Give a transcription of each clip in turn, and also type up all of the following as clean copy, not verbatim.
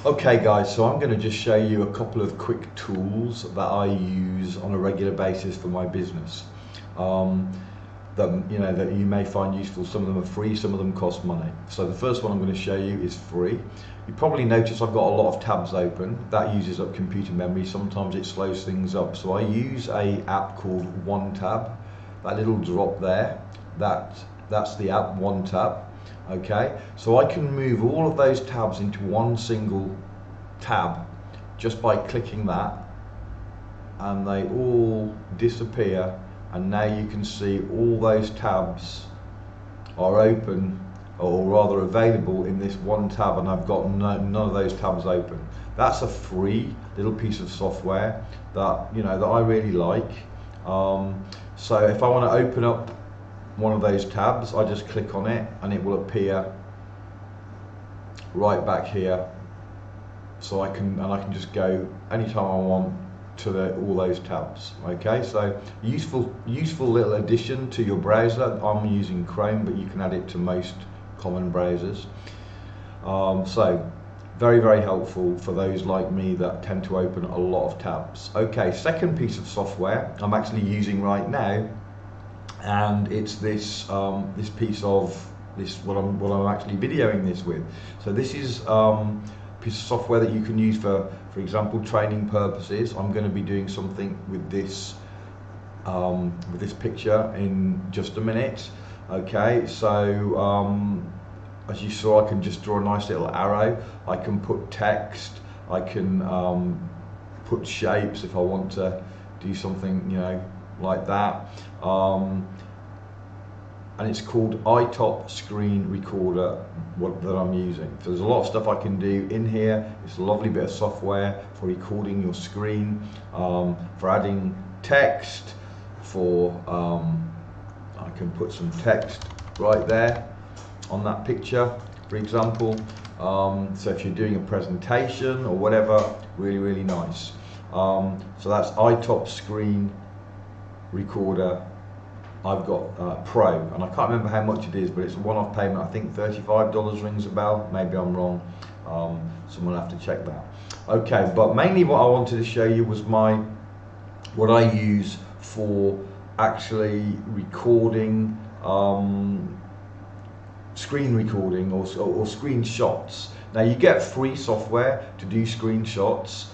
Okay guys, so I'm going to just show you a couple of quick tools that I use on a regular basis for my business. Um, that you may find useful. Some of them are free, some of them cost money. So the first one I'm going to show you is free. You probably notice I've got a lot of tabs open. That uses up computer memory. Sometimes it slows things up. So I use a app called OneTab. That little drop there, that's the app OneTab. Okay, so I can move all of those tabs into one single tab just by clicking that, and they all disappear, and now you can see all those tabs are open, or rather available in this one tab, and I've got none of those tabs open. That's a free little piece of software that that I really like. So if I want to open up one of those tabs, I just click on it and it will appear right back here, so I can just go anytime I want to all those tabs. Okay, so useful little addition to your browser. I'm using Chrome, but you can add it to most common browsers. So very helpful for those like me that tend to open a lot of tabs. Okay, second piece of software I'm actually using right now, and it's this piece of what I'm actually videoing this with. So this is a piece of software that you can use for example, training purposes. I'm going to be doing something with this picture in just a minute. Okay, so as you saw, I can just draw a nice little arrow. I can put text. I can put shapes if I want to do something, like that. And it's called iTop Screen Recorder that I'm using. So there's a lot of stuff I can do in here. It's a lovely bit of software for recording your screen, for adding text, I can put some text right there on that picture, for example. So if you're doing a presentation or whatever, really nice. So that's iTop Screen Recorder. I've got Pro, and I can't remember how much it is, but it's a one-off payment. I think $35 rings a bell. Maybe I'm wrong. Someone will have to check that. Okay, but mainly what I wanted to show you was what I use for actually recording, screen recording or screenshots. Now you get free software to do screenshots,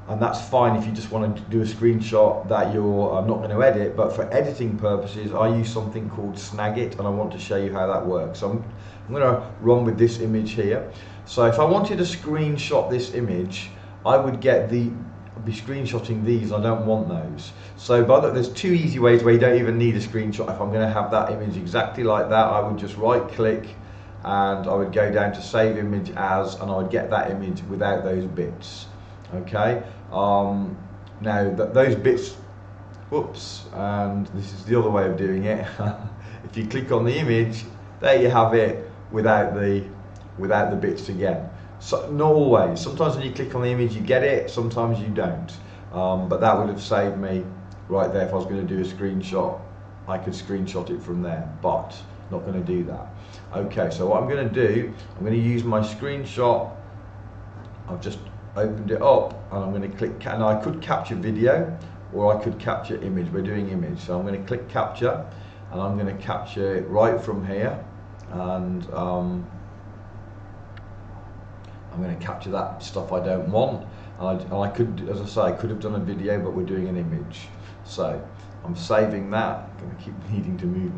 and that's fine if you just want to do a screenshot that you're not going to edit. But for editing purposes, I use something called Snagit, and I want to show you how that works. So I'm going to run with this image here. So if I wanted to screenshot this image, I would be screenshotting these. I don't want those. So there's two easy ways where you don't even need a screenshot. If I'm going to have that image exactly like that, I would just right click and I would go down to save image as, and I would get that image without those bits. Okay, now those bits, whoops, and this is the other way of doing it. If you click on the image, there you have it without the bits again. So not always. Sometimes when you click on the image you get it, sometimes you don't. But that would have saved me right there. If I was going to do a screenshot, I could screenshot it from there, but not going to do that. Okay, so what I'm going to do, I'm going to use my screenshot. I've just opened it up, and I'm going to click, and I could capture video or I could capture image. We're doing image, so I'm going to click capture, and I'm going to capture it right from here, and I'm going to capture that stuff I don't want. And I could, as I say, I could have done a video, but we're doing an image. So I'm saving that. I'm going to keep needing to move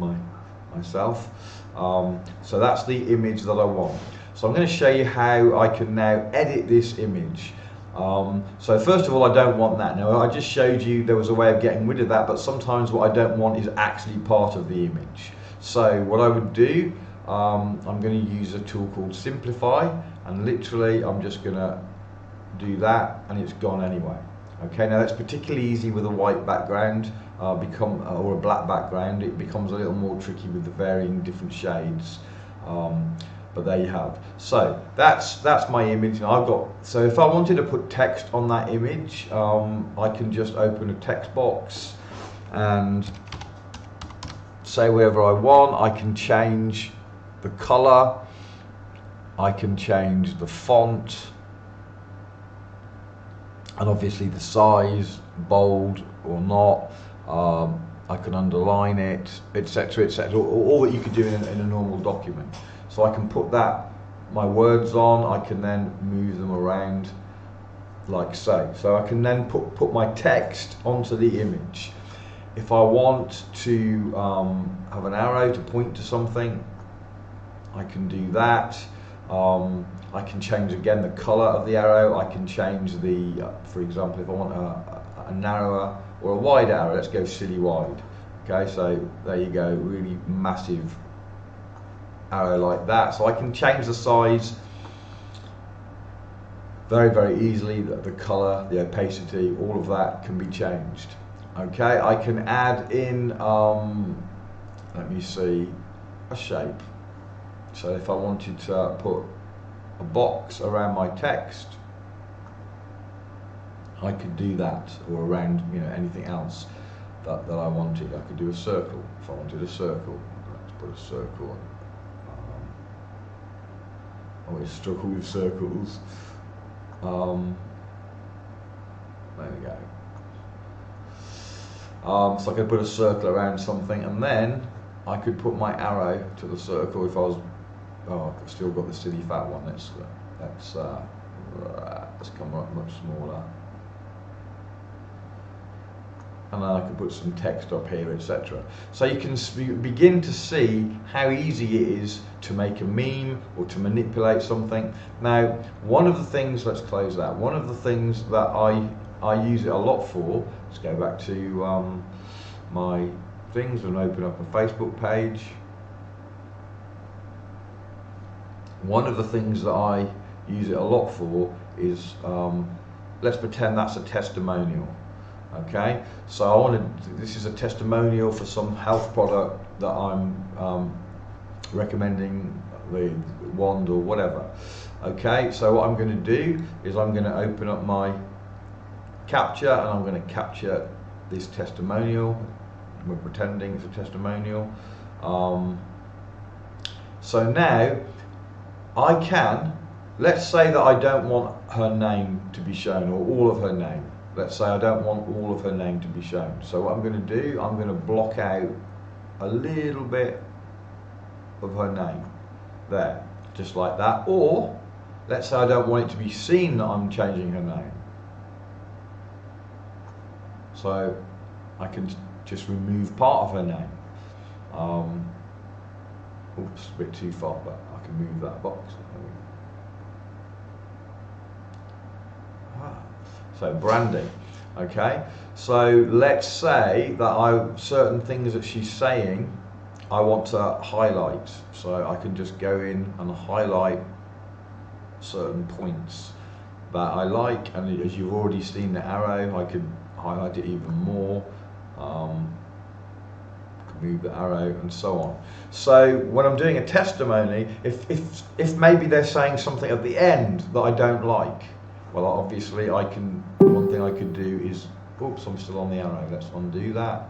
myself. So that's the image that I want. So I'm going to show you how I can now edit this image. So first of all, I don't want that. Now I just showed you there was a way of getting rid of that, but sometimes what I don't want is actually part of the image. So what I would do, I'm going to use a tool called Simplify, and literally I'm just going to do that, and it's gone anyway. Okay, now that's particularly easy with a white background, or a black background. It becomes a little more tricky with the varying different shades. But there you have. So that's my image. Now so if I wanted to put text on that image, I can just open a text box and say whatever I want. I can change the color, I can change the font, and obviously the size, bold or not. I can underline it, etc., etc. All that you could do in a normal document. So I can put my words on. I can then move them around like so. So I can then put my text onto the image. If I want to have an arrow to point to something, I can do that. I can change again the color of the arrow. I can change for example, if I want a narrower or a wide arrow, let's go silly wide. Okay, so there you go, really massive arrow like that. So I can change the size very, very easily. The color, the opacity, all of that can be changed. Okay, I can add in, let me see, a shape. So if I wanted to put a box around my text, I could do that, or around anything else that I wanted. I could do a circle if I wanted a circle. Let's put a circle on. I always struggle with circles. There we go. So I could put a circle around something, and then I could put my arrow to the circle if I was. Oh, I've still got the silly fat one. Let's come up much smaller. And then I can put some text up here, etc. So you can begin to see how easy it is to make a meme or to manipulate something. Now, one of the things, let's close that. One of the things that I use it a lot for. Let's go back to my things and open up a Facebook page. One of the things that I use it a lot for is, let's pretend that's a testimonial. Okay, so this is a testimonial for some health product that I'm recommending, the wand or whatever. Okay, so what I'm going to do is I'm going to open up my capture, and I'm going to capture this testimonial. We're pretending it's a testimonial. So now I can, let's say that I don't want her name to be shown, or all of her name. Let's say I don't want all of her name to be shown. So what I'm going to do, I'm going to block out a little bit of her name there, just like that. Or let's say I don't want it to be seen that I'm changing her name. So I can just remove part of her name. Oops, a bit too far, but I can move that box. So branding, okay. So let's say that certain things that she's saying, I want to highlight. So I can just go in and highlight certain points that I like, and as you've already seen the arrow, I could highlight it even more. Move the arrow and so on. So when I'm doing a testimony, if maybe they're saying something at the end that I don't like, well, obviously one thing I could do is, oops, I'm still on the arrow, let's undo that.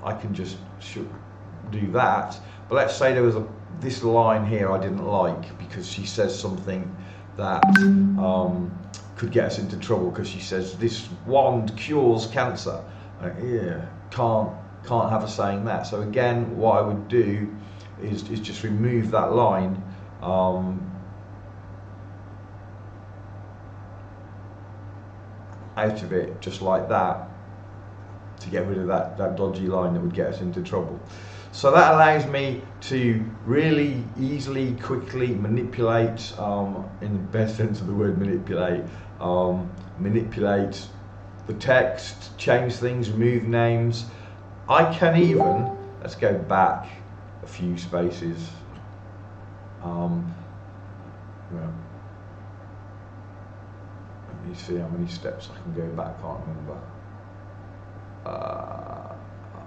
I can just do that, but let's say there was this line here I didn't like because she says something that could get us into trouble, because she says this wand cures cancer. Yeah, can't have her saying that. So again, what I would do is just remove that line. Out of it, just like that, to get rid of that dodgy line that would get us into trouble. So that allows me to really easily, quickly manipulate, in the best sense of the word manipulate, manipulate the text, change things, remove names. I can even, let's go back a few spaces. Let me see how many steps I can go back, can't remember.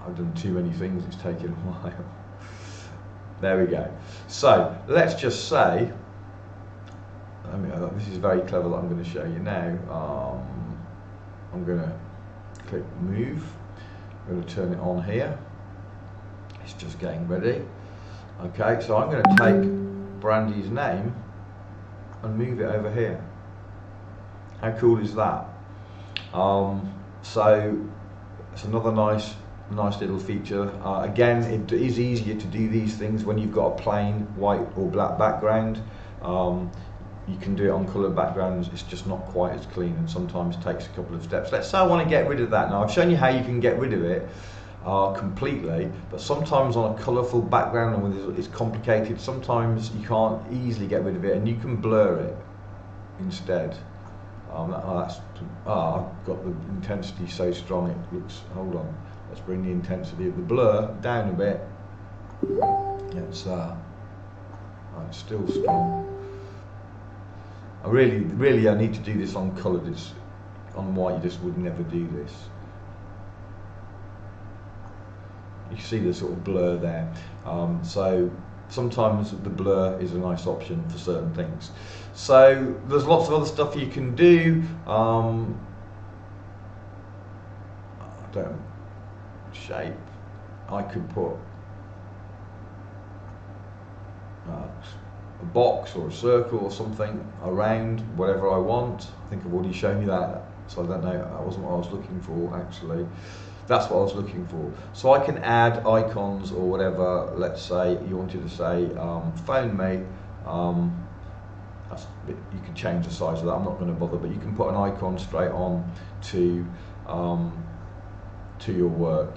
I've done too many things, it's taken a while. There we go. So let's just say, this is very clever that I'm going to show you now. I'm going to click move. I'm going to turn it on here. It's just getting ready. Okay, so I'm going to take Brandy's name and move it over here. How cool is that? So it's another nice little feature. Again, it is easier to do these things when you've got a plain white or black background. You can do it on coloured backgrounds, it's just not quite as clean and sometimes takes a couple of steps. Let's say I want to get rid of that. Now I've shown you how you can get rid of it completely, but sometimes on a colourful background and when it's complicated, sometimes you can't easily get rid of it and you can blur it instead. I've got the intensity so strong it looks, hold on, let's bring the intensity of the blur down a bit. It's still strong. I really I need to do this on coloured. On white you just would never do this. You can see the sort of blur there. So sometimes the blur is a nice option for certain things. So there's lots of other stuff you can do. Shape. I could put a box or a circle or something around whatever I want. I think I've already shown you that, so I don't know, that wasn't what I was looking for actually. That's what I was looking for. So I can add icons or whatever. Let's say you wanted to say phone me. You can change the size of that, I'm not going to bother, but you can put an icon straight on to your work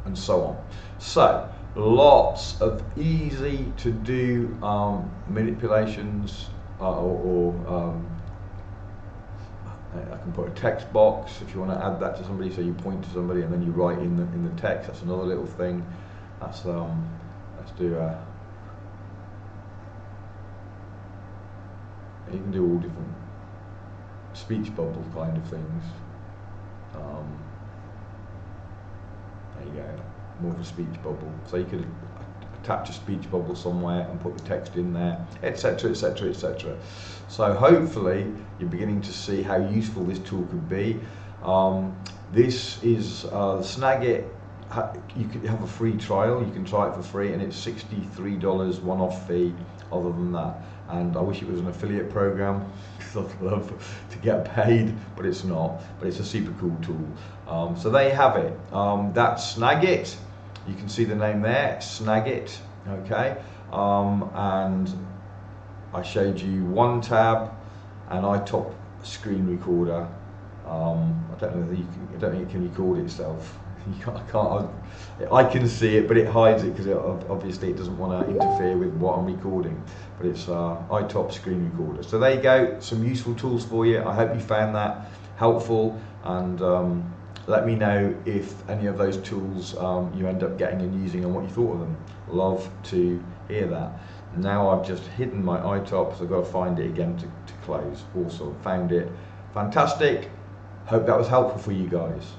and so on. So lots of easy to do manipulations I can put a text box if you want to add that to somebody, so you point to somebody and then you write in the text. That's another little thing. That's let's do you can do all different speech bubble kind of things. There you go, more of a speech bubble. So you could attach a speech bubble somewhere and put the text in there, etc, etc, etc. So hopefully you're beginning to see how useful this tool could be. This is Snagit. You could have a free trial, you can try it for free, and it's $63 one-off fee. Other than that, and I wish it was an affiliate program because I'd love to get paid, but it's not. But it's a super cool tool. So there you have it. That's Snagit. You can see the name there, Snagit. Okay, and I showed you one tab, and iTop screen recorder. I don't know whether I don't think it can record itself. I can see it, but it hides it because obviously it doesn't want to interfere with what I'm recording. But it's iTop screen recorder. So there you go, some useful tools for you. I hope you found that helpful, and let me know if any of those tools you end up getting and using and what you thought of them. Love to hear that. Now I've just hidden my iTop, so I've got to find it again to close. Also found it. Fantastic. Hope that was helpful for you guys.